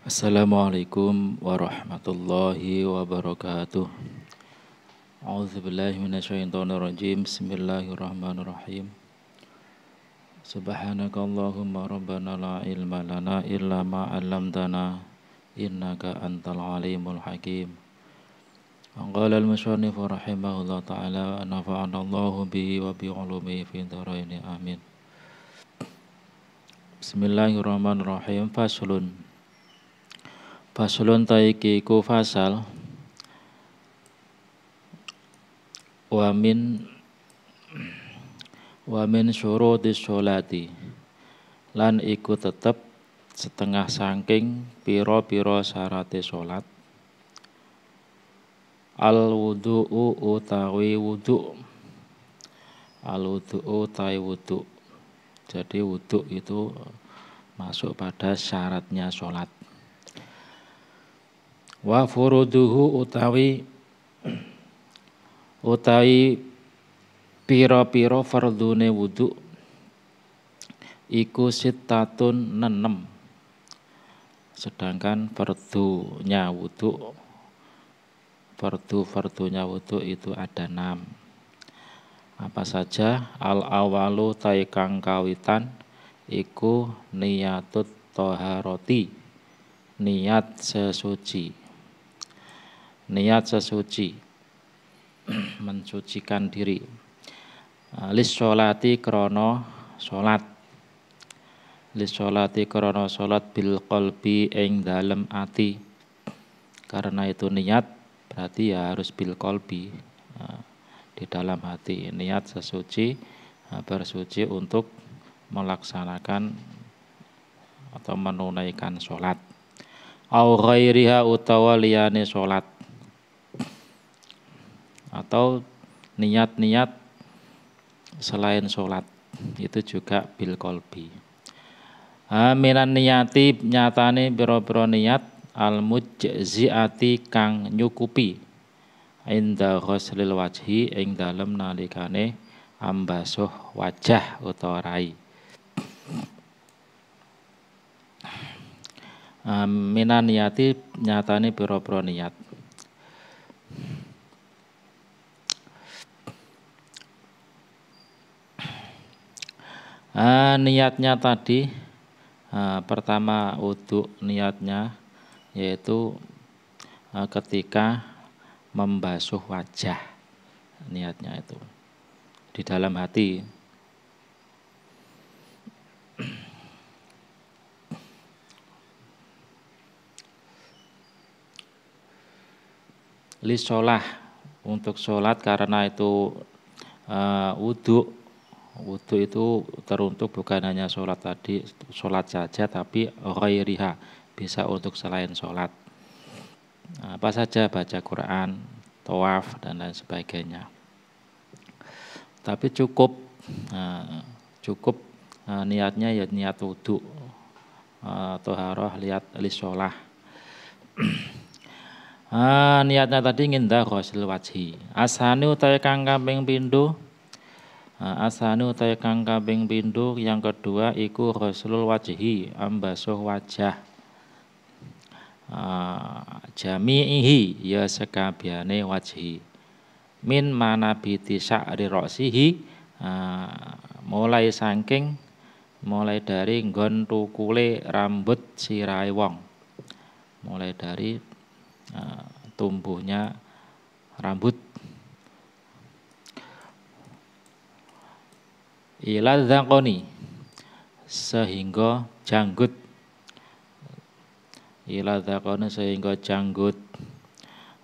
Assalamualaikum warahmatullahi wabarakatuh. A'udzubillahi minasyaitonirrajim. Bismillahirrahmanirrahim. Subhanakallahumma rabbana la ilma lana illa ma 'allamtana innaka antal alimul hakim. Qala al-musannif rahimahullah ta'ala wa nafa'ana Allahu bihi wa bi 'ulumihi fid dharain amin. Bismillahirrahmanirrahim. Faslun taiki ku fasal wa min syurutis sholati lan iku tetep setengah saking pira-pira syarate salat al wudu'u utawi wudu'. Al wudu'u utawi wudu'. Jadi wudu' itu masuk pada syaratnya salat. Wa furuduhu utawi pira-pira fardune wudu iku sittatun 6. Sedangkan fardunya wudu itu ada 6. Apa saja? Al awalu taikang kawitan iku niyatut toharoti, niat sesuci. Niat sesuci mensucikan diri. Lis sholati krono sholat. Lis sholati krono sholat bil qalbi ing dalem ati. Karena itu niat berarti ya harus bil qalbi, di dalam hati. Niat sesuci, bersuci untuk melaksanakan atau menunaikan sholat. Au ghairiha utawa liyane sholat, atau niat-niat selain sholat itu juga bil qalbi. Minan niyati nyatane pira-pira niat al mujziati kang nyukupi inda ghuslil wajhi ing dalem nalikane ambasuh wajah utawa rai. Minan niyati nyatane pira-pira niat. Niatnya tadi pertama wudu niatnya yaitu ketika membasuh wajah, niatnya itu di dalam hati. Lisolah untuk sholat karena itu wudu itu teruntuk bukan hanya sholat tadi, sholat saja, tapi ghairiha, bisa untuk selain sholat. Apa saja, baca Quran, tawaf dan lain sebagainya. Tapi cukup niatnya ya niat wudu, toharoh, liat lisolah. Niatnya tadi ngindah ghuslil wajhi. Asani utawi kang kaping pindho. Asani utawi kang kaping pindho yang kedua iku ghuslul wajhi, ambasuh wajah. Jami'ihi ya sekabiane wajhi. Min manabiti sya'ri ra'sihi, mulai dari nggon tukule rambut sirahe wong. Mulai dari tumbuhnya rambut. Ila dzaqoni, sehingga janggut. Ila dzaqoni, sehingga janggut.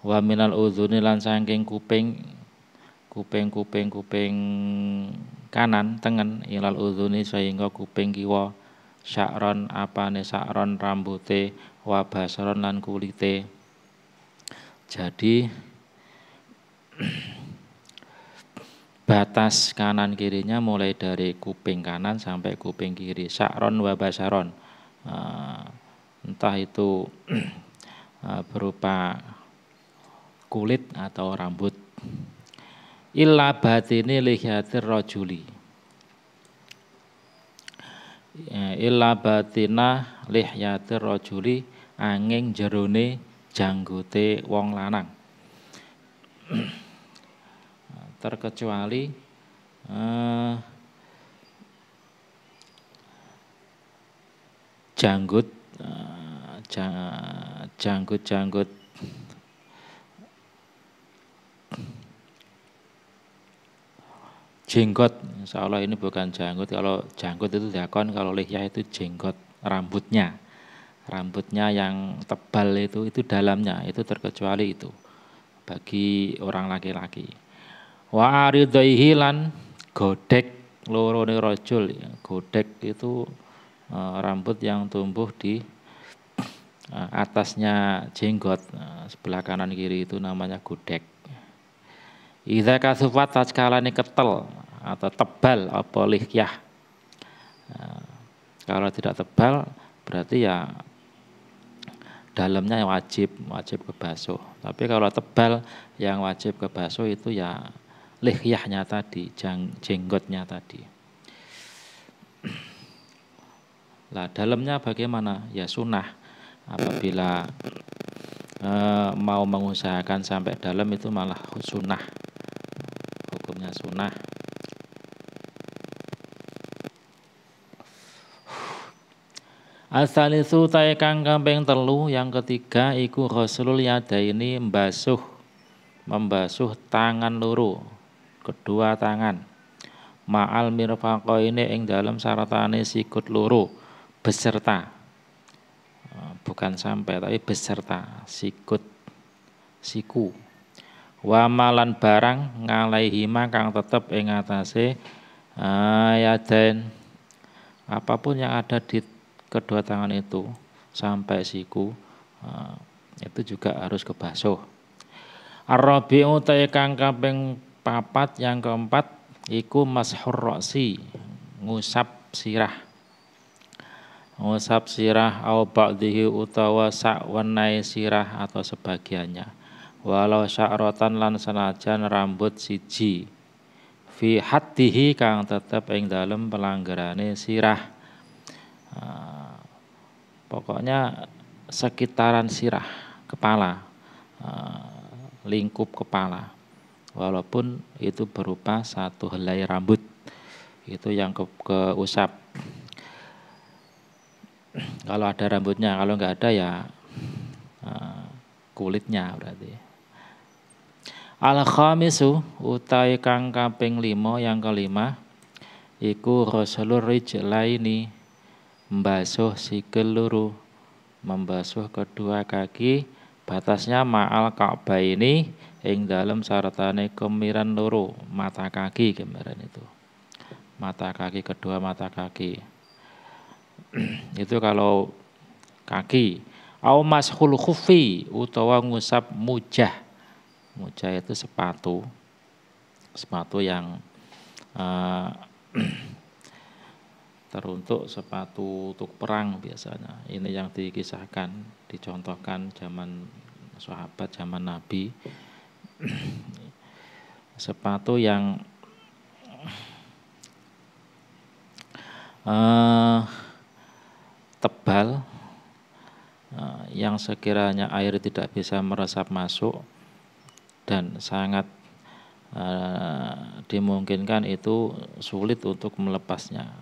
Wa minal udhuni, lan saking kuping kanan tengen. Ilal udhuni, sehingga kuping kiwa. Sya'ron, apane sya'ron rambute. Wa basron, lan kulite. Jadi batas kanan kirinya mulai dari kuping kanan sampai kuping kiri. Sya'ron wa basaron, entah itu berupa kulit atau rambut. Illa batini lihiatir rajuli, illa batina lihyatir rajuli, angin jerone janggote wong lanang. Terkecuali janggut janggut jenggot. Insya Allah ini bukan janggut. Kalau janggut itu dakon, kalau lihya itu jenggot, rambutnya yang tebal itu dalamnya, itu terkecuali itu bagi orang laki-laki. Wa aridaihi lan godek lorone rajul. Godek itu rambut yang tumbuh di atasnya jenggot, sebelah kanan kiri itu namanya godek. Idza kasufat taskalane ketel atau tebal apa lihyah. Kalau tidak tebal berarti ya dalamnya wajib kebasuh. Tapi kalau tebal yang wajib kebasuh itu ya lihyahnya tadi, jenggotnya tadi. Lah dalamnya bagaimana? Ya sunnah. Apabila mau mengusahakan sampai dalam itu malah sunnah. Hukumnya sunnah. Asalisu tae kang kaping telu, yang ketiga iku ghuslul yadaini, membasuh tangan loro, kedua tangan. Ma'al mirfaqaini ing dalam saratane sikut loro beserta. Bukan sampai tapi beserta siku. Wa malan barang ngalaihima kang tetep ing atase yadain, apapun yang ada di kedua tangan itu sampai siku itu juga harus kebasuh. Ar-rabi'u ta'i kang kaping papat, yang keempat iku mashur ra'si, ngusap sirah au ba'dihi utawa sakwenai sirah atau sebagiannya, walau sya'rotan lan senajan rambut siji, fi haddihi kang tetep ing dalem pelanggarane sirah. Pokoknya sekitaran sirah, kepala, lingkup kepala, walaupun itu berupa satu helai rambut, itu yang keusap. Kalau ada rambutnya, kalau nggak ada ya kulitnya berarti. Al-khamisu utai kang kaping 5, yang kelima iku ghuslur rijlaini, membasuh sikil loro, membasuh kedua kaki, batasnya ma'al ka'baini ing dalem saratane kemiran loro, mata kaki kemiran itu. Mata kaki, kedua mata kaki. Itu kalau kaki. Au mashul khuffi utawa ngusap mujah. Mujah itu sepatu yang teruntuk sepatu untuk perang biasanya. Ini yang dikisahkan, dicontohkan zaman sahabat, zaman Nabi. Sepatu yang tebal, yang sekiranya air tidak bisa meresap masuk dan sangat dimungkinkan itu sulit untuk melepasnya.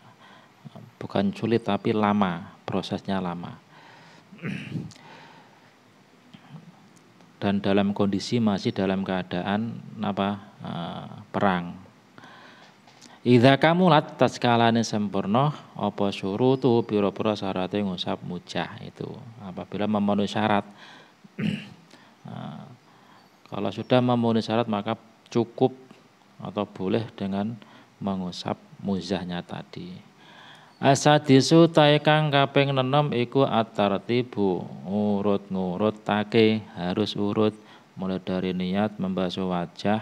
Bukan sulit tapi lama, prosesnya lama. Dan dalam kondisi masih dalam keadaan perang. Idza kamulat taskalane sempurna apa syurutu pira-pira syarate ngusap mujah itu. Apabila memenuhi syarat. Kalau sudah memenuhi syarat maka cukup atau boleh dengan mengusap muzahnya tadi. Asadisu tae kang kaping 6 iku at-tartibu, ngurut-ngurutake, harus urut mulai dari niat membasuh wajah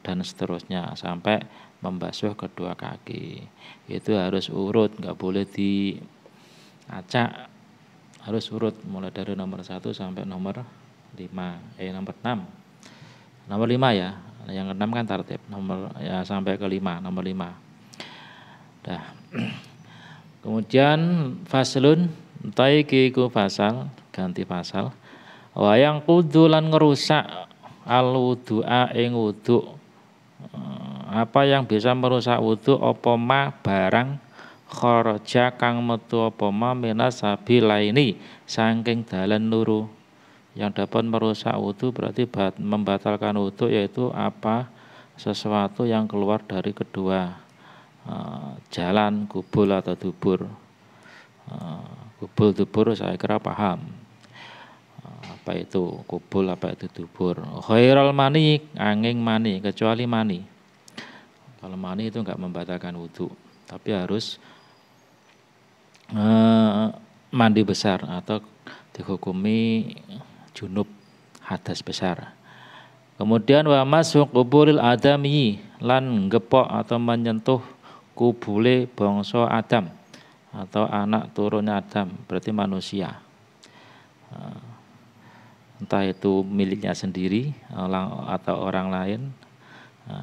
dan seterusnya sampai membasuh kedua kaki. Itu harus urut, enggak boleh diacak. Harus urut mulai dari nomor 1 sampai nomor 5. Nomor 6. Nomor 5 ya. Yang ke-6 kan tartib. Nomor ya sampai ke 5, nomor 5. Nah, kemudian faslun Taiki iku pasal, ganti pasal. Wayang kudulan ngerusak al wudu'a ing wudu. Apa yang bisa merusak wudu apa ma barang kharaja kang metu apa ma minas sabilaini saking dalan loro. Yang dapat merusak wudu berarti membatalkan wudu yaitu apa sesuatu yang keluar dari kedua jalan kubul atau dubur. Kubul dubur saya kira paham. Apa itu kubul, apa itu dubur. Khairal mani, angin mani, kecuali mani. Kalau mani itu enggak membatalkan wudu, tapi harus mandi besar atau dihukumi junub hadas besar. Kemudian wa masuk kuburil adami lan gepok atau menyentuh kubule bangsa Adam atau anak turunnya Adam, berarti manusia. Entah itu miliknya sendiri atau orang lain,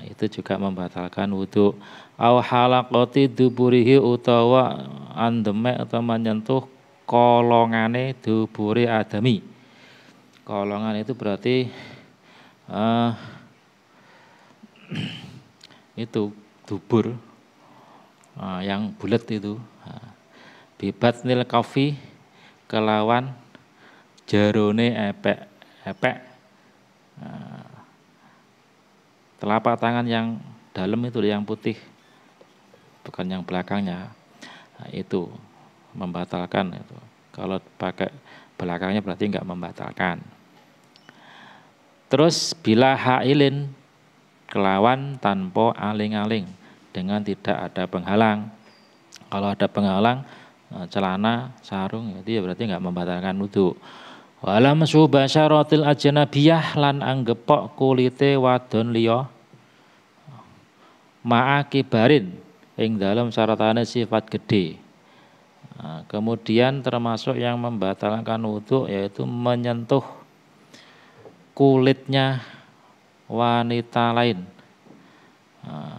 itu juga membatalkan wudu. Au halaqati duburihi utawa andeme atau menyentuh kolongane duburi adami. Kolongan itu berarti itu dubur yang bulat itu. Bibat nil kafi kelawan jerone epek telapak tangan yang dalam itu yang putih, bukan yang belakangnya. Itu membatalkan itu. Kalau pakai belakangnya berarti enggak membatalkan. Terus bila hailin kelawan tanpa aling-aling dengan tidak ada penghalang. Kalau ada penghalang celana, sarung itu ya berarti enggak membatalkan wudu. Walam subasyaratil ajnabiyah lan anggepok kulite wadon liya ma'akibarin ing dalam syaratane sifat gede. Kemudian termasuk yang membatalkan wudu yaitu menyentuh kulitnya wanita lain.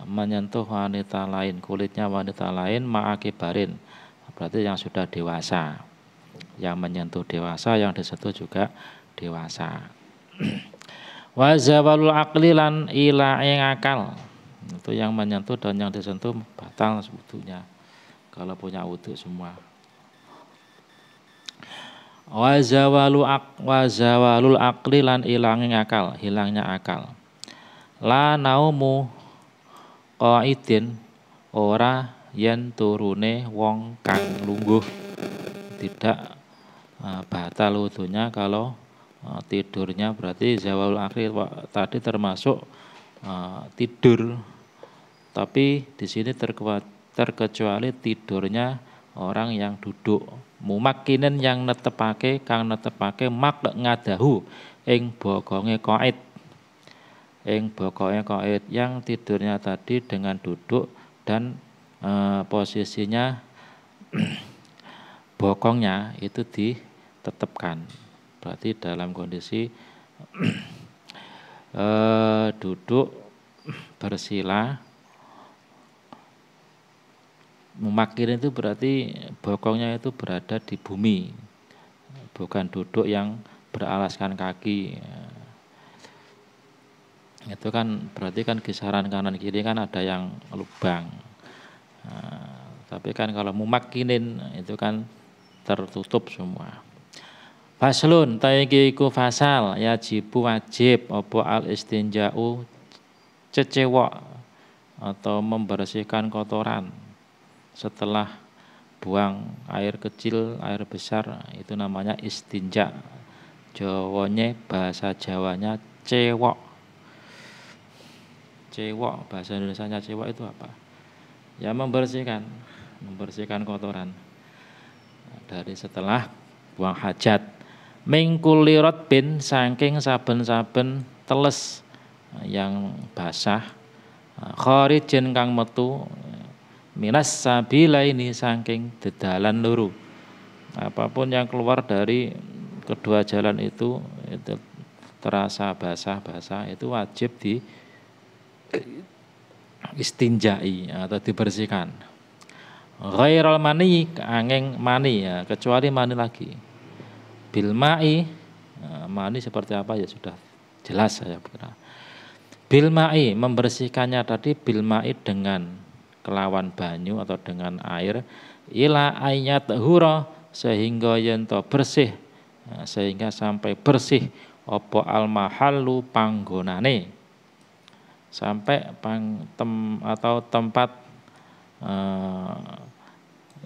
Menyentuh wanita lain, kulitnya wanita lain ma'akibarin. Berarti yang sudah dewasa. Yang menyentuh dewasa, yang disentuh juga dewasa. Wa zawalul aqli lan ilaing akal. Itu yang menyentuh dan yang disentuh batal wudunya. Kalau punya wudu semua. Wa zawalul aqli lan ilanging akal, hilangnya akal. La naumu qaidin ora yen turune wong kang lungguh tidak batal wudunya kalau tidurnya, berarti zawalul aqli tadi termasuk tidur, tapi di sini terkecuali tidurnya orang yang duduk. Mumakkinen yang netepake kang netepake mak ngadahu ing bokonge qaid. Ing bokonge qaid yang tidurnya tadi dengan duduk dan posisinya bokongnya itu ditetapkan. Berarti dalam kondisi duduk bersila. Memakirin itu berarti bokongnya itu berada di bumi, bukan duduk yang beralaskan kaki. Itu kan berarti kan kisaran kanan kiri kan ada yang lubang. Tapi kan kalau mumakinin itu kan tertutup semua. Faslun taiki iku fasal yajibu wajib apa al istinja'u cecewok atau membersihkan kotoran setelah buang air kecil, air besar, itu namanya istinja. Jawanya bahasa Jawanya cewok. Cewok bahasa Indonesianya cewok itu apa? Ya membersihkan kotoran dari setelah buang hajat. Mingkuli rotbin saking saben-saben teles yang basah. Kharijin kang metu minas sabila ini saking dedalan loro. Apapun yang keluar dari kedua jalan itu terasa basah itu wajib di istinjai atau dibersihkan. Ghairal mani angin mani ya, kecuali mani lagi. Bil ma'i mani seperti apa ya sudah jelas saya kira. Bil ma'i membersihkannya tadi bil ma'i dengan kelawan banyu atau dengan air ila ayat hura sehingga yento bersih sehingga sampai bersih opo al mahallu panggonane sampai atau tempat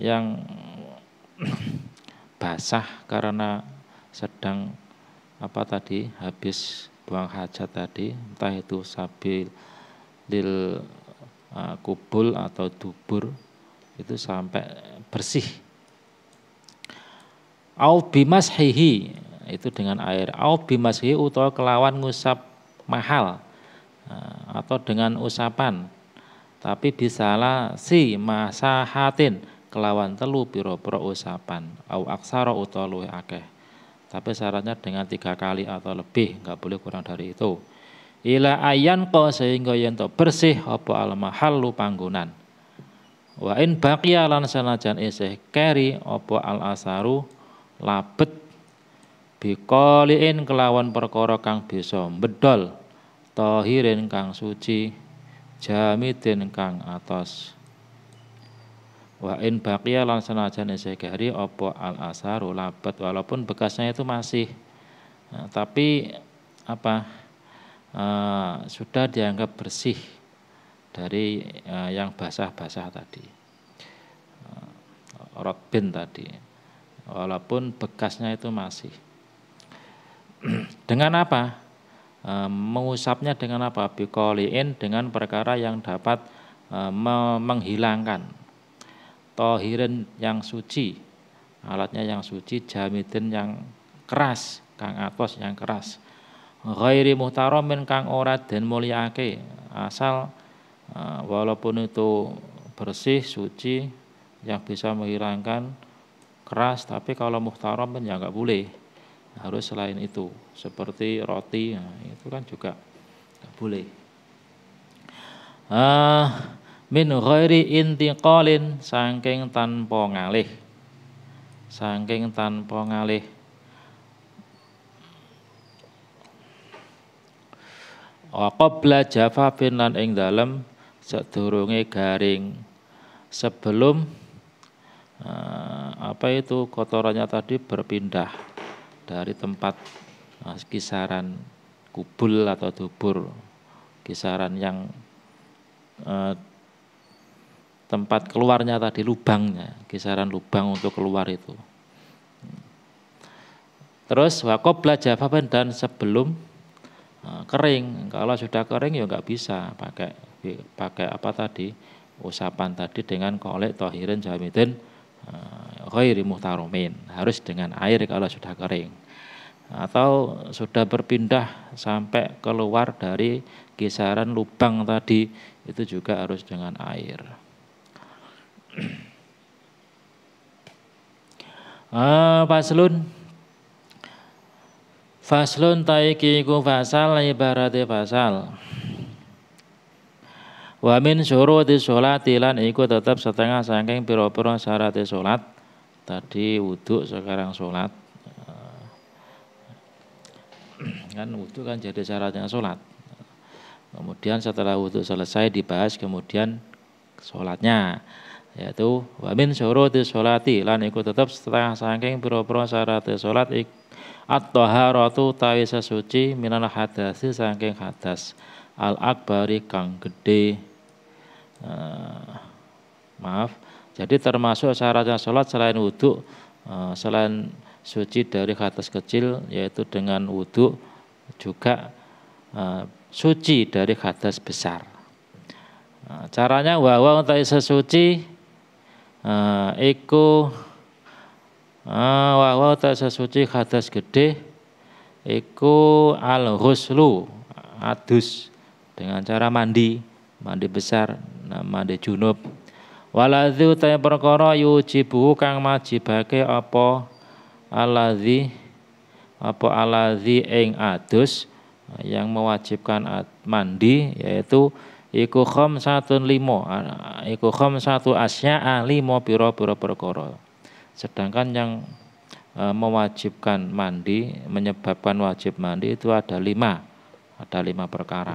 yang basah karena sedang apa tadi habis buang hajat tadi, entah itu sabil lil kubul atau dubur, itu sampai bersih. Au bimashihi itu dengan air, au bimashihi utawa kelawan ngusap mahal atau dengan usapan, tapi bisalah si masahatin kelawan telu pira-pira usapan, au aksara utawa luwih akeh. Tapi syaratnya dengan 3 kali atau lebih, enggak boleh kurang dari itu. Ila ayan ko sehingga yento bersih apa al mahallu panggonan. Wa in baqiya lan sanajan isih keri apa al asaru labet biqaliin kelawan perkara kang bisa bedol tahirin kang suci jamidin kang atos. Wa in baqiya lan sanajan isih keri apa al asaru labet walaupun bekasnya itu masih tapi apa sudah dianggap bersih dari yang basah-basah tadi, rotbin tadi, walaupun bekasnya itu masih. Dengan apa? Mengusapnya dengan apa? Biqaliin dengan perkara yang dapat menghilangkan, tohirin yang suci, alatnya yang suci, jamidin yang keras, kang atos yang keras. Ghairi muhtaramin kang ora den mulyake, asal walaupun itu bersih suci yang bisa menghilangkan keras, tapi kalau muhtaramin ya enggak boleh, harus selain itu seperti roti, itu kan juga enggak boleh. Min ghairi intiqalin saking tanpa ngalih, saking tanpa ngalih. Wa qabla jafafin lan ing dalem sadurunge garing, sebelum apa itu kotorannya tadi berpindah dari tempat kisaran kubul atau dubur, kisaran yang tempat keluarnya tadi, lubangnya, kisaran lubang untuk keluar itu. Terus wa qabla jafafin dan sebelum kering. Kalau sudah kering ya enggak bisa pakai apa tadi, usapan tadi dengan kolek tohirin jamidin ghairi muhtaromin, harus dengan air kalau sudah kering. Atau sudah berpindah sampai keluar dari kisaran lubang tadi, itu juga harus dengan air. Faslun taiki ku fasal ibarate fasal. Wa min syuruti sholati lan iku tetap setengah saking pira-pira syarat salat. Tadi wudu, sekarang salat. Kan wudu kan jadi syaratnya salat. Kemudian setelah wudu selesai dibahas kemudian salatnya, yaitu wa min syuruti sholati lan iku tetap setengah saking pira-pira syarat salat at-taharatu tawi sesuci minal hadasi saking hadas al akbari kang gede. Jadi termasuk syaratnya sholat selain wudu, selain suci dari hadas kecil yaitu dengan wudu, juga suci dari hadas besar. Caranya wa tawi sesuci iku wa ta sesuci hadas gede iku al-ghuslu adus dengan cara mandi besar, mandi junub. Waladzi ta perkara yujibu kang majibake apa aladzi ing adus yang mewajibkan mandi, yaitu iku khamsatun limo, iku khamsatu asya'a limo pira-pira perkara. Sedangkan yang mewajibkan mandi, menyebabkan wajib mandi itu ada 5 perkara.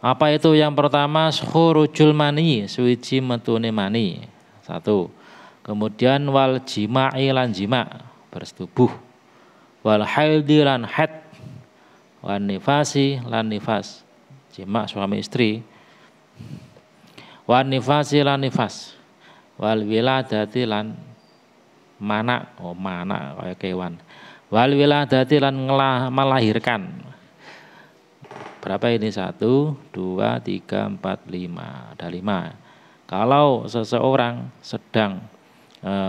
Apa itu? Yang pertama khurujul mani, suci metune mani. 1. Kemudian wal jima'i lan jima, bersetubuh. Wal haidhi lan haid, wan nifasi lan nifas, jima suami istri. Wan nifasi lan nifas, wal wiladati lan mana, mana kaya kewan. Wal wiladati lan melahirkan. Berapa ini? 1, 2, 3, 4, 5. Ada 5. Kalau seseorang sedang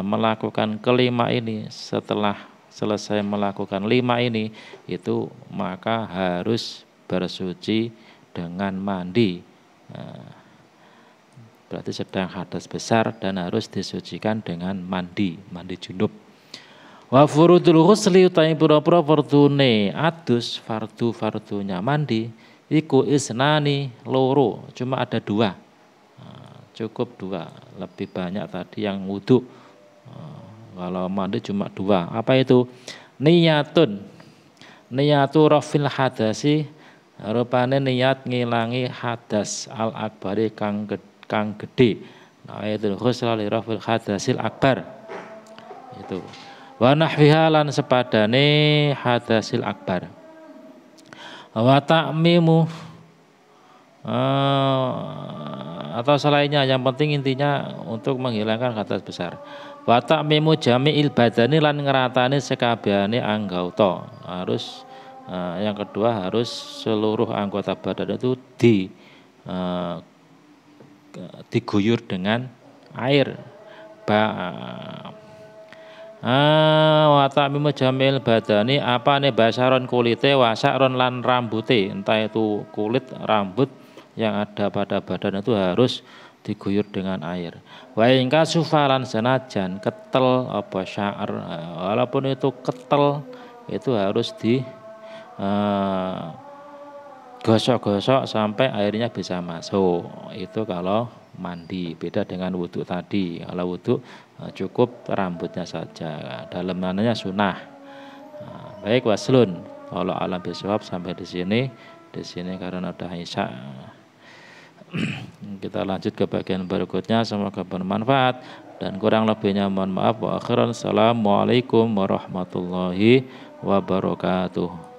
melakukan kelima ini, setelah selesai melakukan 5 ini, itu maka harus bersuci dengan mandi. Berarti sedang hadas besar dan harus disucikan dengan mandi junub. Wa furudul ghusli utawi pira-pira fardune adus, fardunya mandi iku isnani, loro, cuma ada 2. Cukup 2, lebih banyak tadi yang wudu. Kalau mandi cuma 2. Apa itu? Niyatu rafil hadasi, rupane niat ngilangi hadas al akbari kang gede. Nah, itu ghusl li rafil hadasil akbar. Itu. Wa nahwiha lan sepadane hadasil akbar. Wa ta'mimu atau selainnya, yang penting intinya untuk menghilangkan hadas besar. Wa ta'mimu jami'il badani lan ngeratani sekabehane anggota. Harus yang kedua harus seluruh anggota badan itu diguyur dengan air. Wa ta'mimu jamil badani, apane basaron kulite, wa sa'ron lan rambute, entah itu kulit, rambut yang ada pada badan itu harus diguyur dengan air. Wa ingka sufalan senajan ketel apa sya'r, walaupun itu ketel itu harus di gosok-gosok sampai airnya bisa masuk. Itu kalau mandi, beda dengan wudhu tadi. Kalau wudhu cukup rambutnya saja, dalamannya sunnah. Baik, waslun. Kalau alam bisawab sampai di sini karena udah isya. Kita lanjut ke bagian berikutnya. Semoga bermanfaat dan kurang lebihnya mohon maaf. Wa akhiran assalamualaikum warahmatullahi wabarakatuh.